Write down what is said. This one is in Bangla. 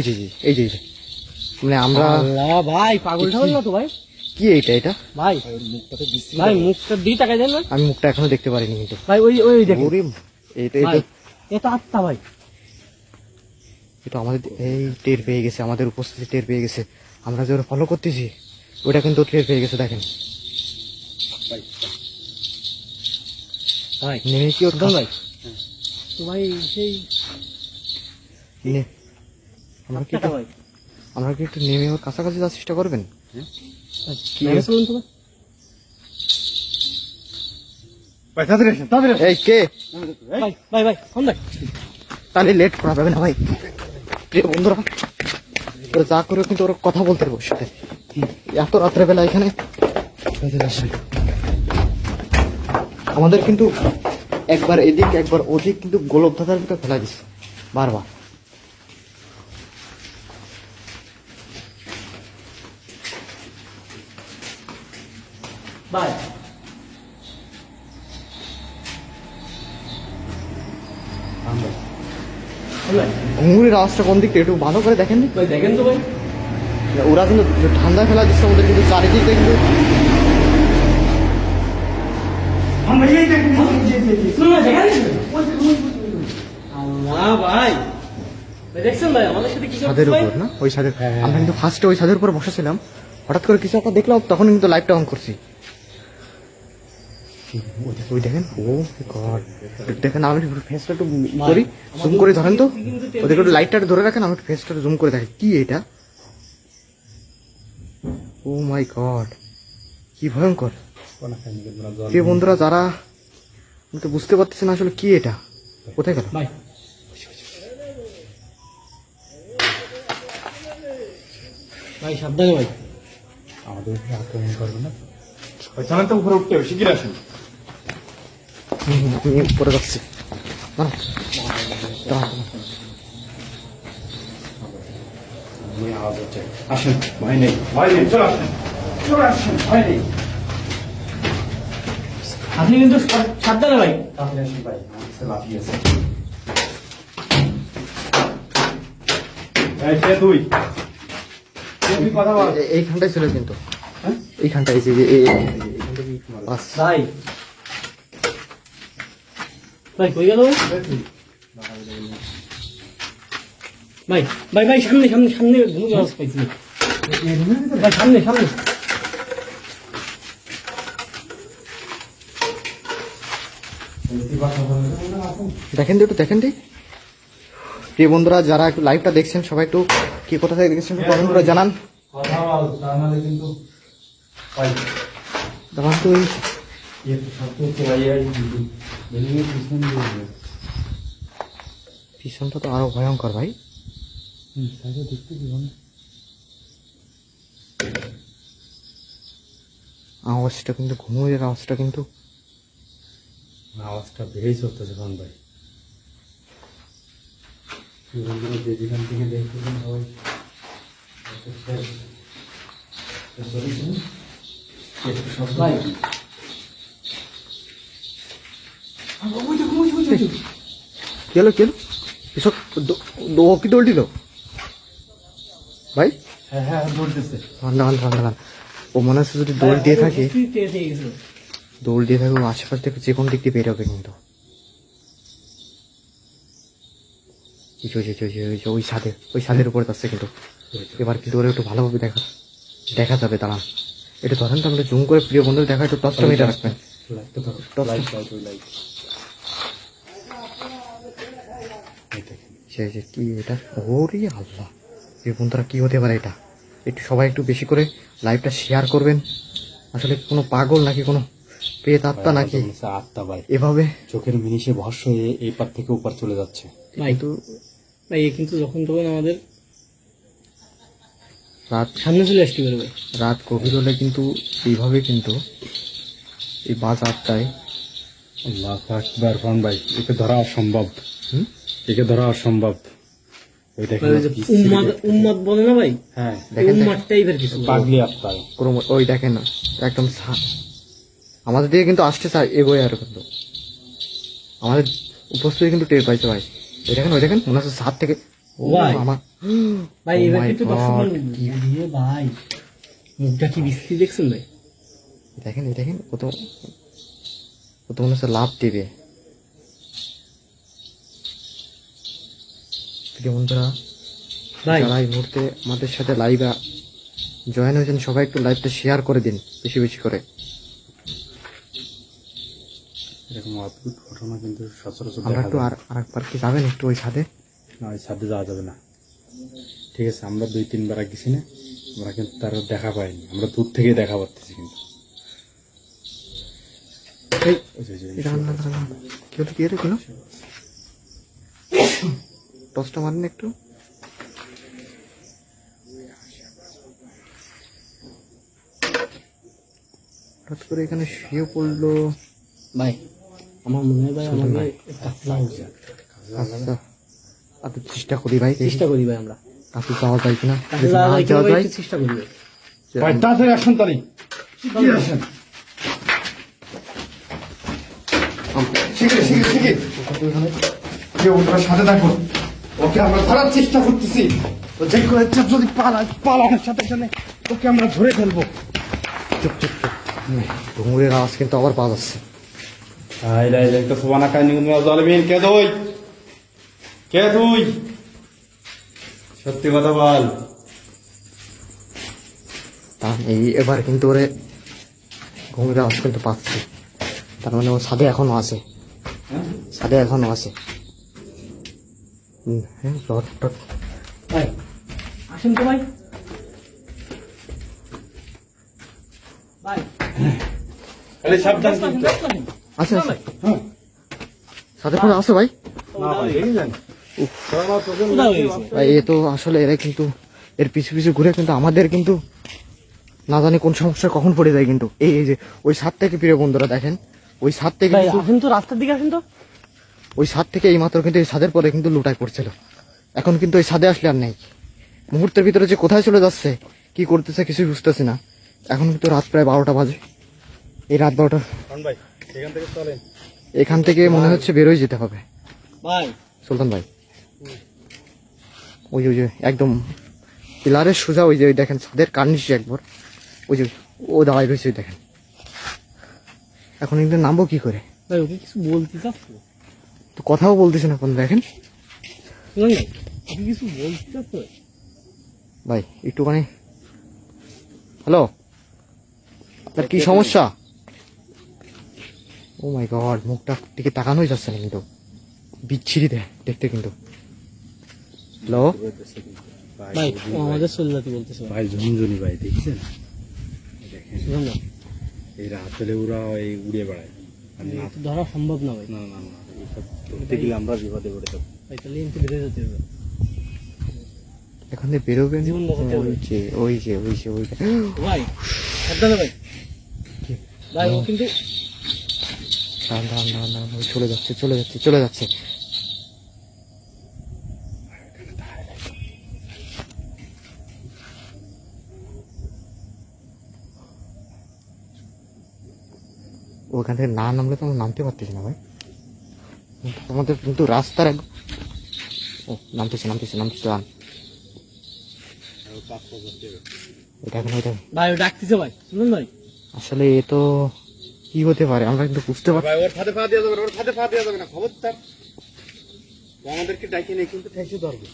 জি জি এই যে মানে আমরা ভাই পাগল ঠাগল না তো ভাই? কি এটা ভাই ভাই মুখটা দিয়ে তাকাই দেন না। আমি মুখটা এখনো দেখতে পারিনি কিন্তু ভাই ওই ওই দেখেন ওরে এটা এটা আত্মা ভাই। এটা আমাদের এই টের পেয়ে গেছে, আমাদের উপস্থিতি টের পেয়ে গেছে। আমরা যে ওরা ফলো করতেছি ওটা কিন্তু টের পেয়ে গেছে। দেখেন ভাই নেমে কি ওর ভাই তো ভাই সেই ভাই আমরা কি একটু নেমে ওর কাছাকাছি যাওয়ার চেষ্টা করবেন? কি বলুন তো এই কে ভাই ভাই ভাই ফোন দেখ তাহলে লেট করা যাবে না ভাই। প্রিয় বন্ধুরা ওরা যা করে কিন্তু ওরা কথা বলতে পারবো সাথে এত রাত্রেবেলা এখানে আমাদের কিন্তু একবার এদিক একবার ওদিক কিন্তু গোলক ধাঁধার ভিতরে ফেলা দিচ্ছে বারবার। ভাই ঘুঙুরের আওয়াজটা কোন দিকটা একটু ভালো করে দেখেন। ভাই দেখেন তো ভাই ওরা কিন্তু ঠান্ডায় ফেলা দিচ্ছে আমাদের কিন্তু চারিদিকে কিন্তু ভাই দেখছেন ভাই আমাদের সাথে কি ছাদের উপর না ওই ছাদের আমরা কিন্তু ফার্স্টে ওই ছাদের উপর বসেছিলাম, হঠাৎ করে কিছু একটা দেখলাম তখন কিন্তু লাইভটা অন করছি। ওই দেখেন ও গড দেখেন আমি ফেসটা একটু করি জুম করে ধরেন তো ওদেরকে একটু লাইটটা ধরে রাখেন, আমি ফেসটা জুম করে দেখি কি এটা। ও মাই গড কি ভয়ঙ্কর। প্রিয় বন্ধুরা যারা আমি তো বুঝতে পারতেছি না আসলে কি এটা, কোথায় গেল ভাই ভাই সাবধানে ভাই আমাদের উপরে আক্রমণ করবে না। জানেন তো উপরে উঠতে হবে, শিগগির আসুন। উপরে যাচ্ছি আওয়াজ হচ্ছে, আসুন। ভয় নেই ভয় নেই, চলে আসুন চলে আসুন, ভয় নেই। আপনি কিন্তু সাবধানে ভাই। তাহলে আসুন ভাই, আমার কাছে লাফিয়েছে। এই কে তুই? তুই কথা বল। এইখানটাই ছিল কিন্তু হ্যাঁ? এইখানটাই যে এইখানটা কি বাস ভাই ভাই কই গেল ভাই ভাই ভাই সামনে সামনে সামনে ঘুমে আওয়াজ পাইছি ভাই সামনে সামনে দেখেন তো একটু দেখেন দিই। প্রিয় বন্ধুরা যারা একটু লাইভটা দেখছেন সবাই একটু কি কোথা থেকে দেখছেন কমেন্ট করে জানান। কথা বল, তার মানে কিন্তু ভাই তখন তো ওই পিছনটা তো আরো ভয়ঙ্কর ভাই। আওয়াজটা কিন্তু ঘুমের আওয়াজটা কিন্তু আওয়াজটা বেড়েই চলতেছে কোন ভাই। যে যেখান থেকে দেখতেছেন সবাই ভাই কি হলো এসব ও কি দৌড় দিল ভাই? হ্যাঁ হ্যাঁ দৌড়তেছে। ও মনে হচ্ছে যদি দৌড় দিয়ে থাকে ও আশেপাশ থেকে যে কোনো দিক দিয়ে বেরোবে কিন্তু। ওই ছাদের উপরে যাচ্ছে কিন্তু এবার কিন্তু ওরা একটু ভালোভাবে দেখা যাবে। দাঁড়ান একটু ধরেন তো আমরা জুম করে প্রিয় বন্ধুদের দেখা একটু টসটা মেরে রাখবেন। কি এটা ওরে আল্লাহ, প্রিয় বন্ধুরা কি হতে পারে এটা? একটু সবাই একটু বেশি করে লাইভটা শেয়ার করবেন। আসলে কোনো পাগল নাকি কোনো পেট আত্মা নাকি আত্মা ভাই এভাবে চোখের মিনিশে ভস্য হয়ে এই পার থেকে ওপার চলে যাচ্ছে। ভাই তো ভাই কিন্তু যখন তখন আমাদের রাত সামনে চলে আসতে পারবে। রাত গভীর হলে কিন্তু এইভাবে কিন্তু এই বাজ আটটায় আল্লাহু আকবার ভাই, একে ধরা অসম্ভব। একে ধরা অসম্ভব। ওই দেখেন উম্মাদ বলে না ভাই? হ্যাঁ উম্মাদ টাইপের কিছু পাগলি আত্মা। ওই দেখেন একদম আমাদের দিকে কিন্তু আসতে চায় এগোয় আর কিন্তু আমাদের উপস্থিতি কিন্তু টের পাইছে ভাই। ওই দেখেন মনে হচ্ছে ছাদ থেকে ভাই আমার ভাই Oh এবার my কিন্তু দর্শক God, বন্ধু, ইয়ে ভাই মুখটা কি বিশ্রী দেখছেন ভাই? দেখেন এই দেখেন কত কত মনে হচ্ছে লাভ দেবে। প্রিয় বন্ধুরা, ভাই যারা এই মুহূর্তে আমাদের সাথে লাইভে জয়েন হয়েছেন সবাই একটু লাইভটা শেয়ার করে দিন বেশি বেশি করে। এরকম অদ্ভুত ঘটনা কিন্তু সচরাচর আমরা দেখা একটু যায় আরেকবার কি যাবেন একটু ওই ছাদে? না, ওই ছাদে যাওয়া যাবে না। ঠিক আছে, আমরা 2-3 বার গেছি না, আমরা কিন্তু তার দেখা পাইনি, আমরা দূর থেকে দেখা পাচ্ছি কিন্তু। এই ওই যে- যে- এটা রান্না করা কি হলো, কি হলো টসটা মারেন একটু। হঠাৎ করে এখানে শুয়ে পড়লো। ভাই আমার মনে হয় ভাই আমাকে কাতলা হয়েছে। আচ্ছা একটু চেষ্টা করি ভাই, চেষ্টা করি ভাই আমরা কাছে যাওয়া যায় কিনা, কাছে যদি যাওয়া না যায় কিনা যাওয়া ভাই যায় একটু চেষ্টা করি ভাই। ভাই তাড়াতাড়ি আসুন, তাড়াতাড়ি কি আসেন, সাথে থাকুন, ওকে আমরা ধরার চেষ্টা করতেছি। ও যে করে যদি পালানোর সাথে সাথে ওকে আমরা ধরে ফেলবো। ঘুঙুরের আওয়াজ কিন্তু আবার পাওয়া যাচ্ছে। একটা সোবানা কাহিনী জালবিন, কে তুই, কে তুই, সত্যি কথা বল। এই এবার কিন্তু ওরে ঘুঙুরের আওয়াজ কিন্তু পাচ্ছি, তার মানে ও ছাদে এখনো আছে, ছাদে এখনো আছে। হ্যাঁ রড টড ভাই আসেন তো ভাই। ভাই খালি সাবধান আসেন, কিন্তু। আসেন। আচ্ছা না আচ্ছা ভাই, ছাদে কোনো আছে ভাই? না ভাই, দেখি যান। কোথাও হয়ে গেছে? ভাই এ তো আসলে এরা কিন্তু এর পিছু পিছু ঘুরে কিন্তু আমাদের কিন্তু না জানি কোন সমস্যায় কখন পড়ে যায় কিন্তু। এই যে ওই ছাদ থেকে, প্রিয় বন্ধুরা দেখেন, ওই ছাদ থেকে ভাই কিন্তু, আসেন তো, রাস্তার দিকে আসেন তো। ওই ছাদ থেকে এই মাত্র কিন্তু এই ছাদের পরে কিন্তু লুটাই পড়ছিল। এখন কিন্তু ওই ছাদে আসলে আর নেই। মুহূর্তের ভিতরে যে কোথায় চলে যাচ্ছে, কি করতেছে কিছুই বুঝতেছি না। এখন কিন্তু রাত প্রায় 12টা বাজে। এই রাত 12টা ভাই এখান থেকে চলেন। এখান থেকে মনে হচ্ছে বেরোয় যেতে হবে। ভাই সুলতান ভাই ওই যে একদম পিলারের সোজা ওই যে ওই দেখেন ছাদের কার্নিশে একবার ওই যে ও দাঁড়ায় রয়েছে, ওই দেখেন। এখন কিন্তু নামবো কি করে, ভাই ওকে কিছু বলতে চাচ্ছো? তো কথাও বলতেছে না কোন, দেখেন শুনুন ভাই, ওকে কিছু বলতে চাচ্ছো? ভাই একটুখানি। হ্যালো, আপনার কি সমস্যা? ও মাই গড, মুখটা দিকে তাকানোই যাচ্ছে না কিন্তু, বিচ্ছিরি দেখতে কিন্তু। হ্যালো ভাই ও আমাদের চলে যেতে বলতেছে ভাই। ভাই ঝুনঝুনি ভাই, দেখছেন? দেখেন শুনুন না, এই রাত হলে ওরা এই উড়ে বেড়ায়। আর না, এটা ধরা সম্ভব না ভাই। না না না, এইসব ধরতে গেলে আমরা বিপদে পড়ে যাবো। ভাই তাহলে এনতে বেড়ে যেতে হবে। এখান থেকে বেরোবেন? জীবন বাঁচাতে হবে। ওই যে ভাই সাবধানে ভাই। ভাই ও কিন্তু দাঁড়ান, ওই চলে যাচ্ছে। ওখান থেকে না নামলে তো আমরা নামতে পারতেছি না ভাই। আমাদের কিন্তু রাস্তার ও নামতেছে দাঁড়ান। ওই দেখেন ভাই ও ডাকতেছে ভাই, শুনুন ভাই। আসলে এ তো কি হতে পারে আমরা কিন্তু বুঝতে পারছি। ভাই ওর ফাঁদে পা দেওয়া যাবে না, ওর ফাঁদে পা দেওয়া যাবে না, খবরদার। ও আমাদেরকে ডাকিয়ে নেই কিন্তু ঠেসে ধরবে।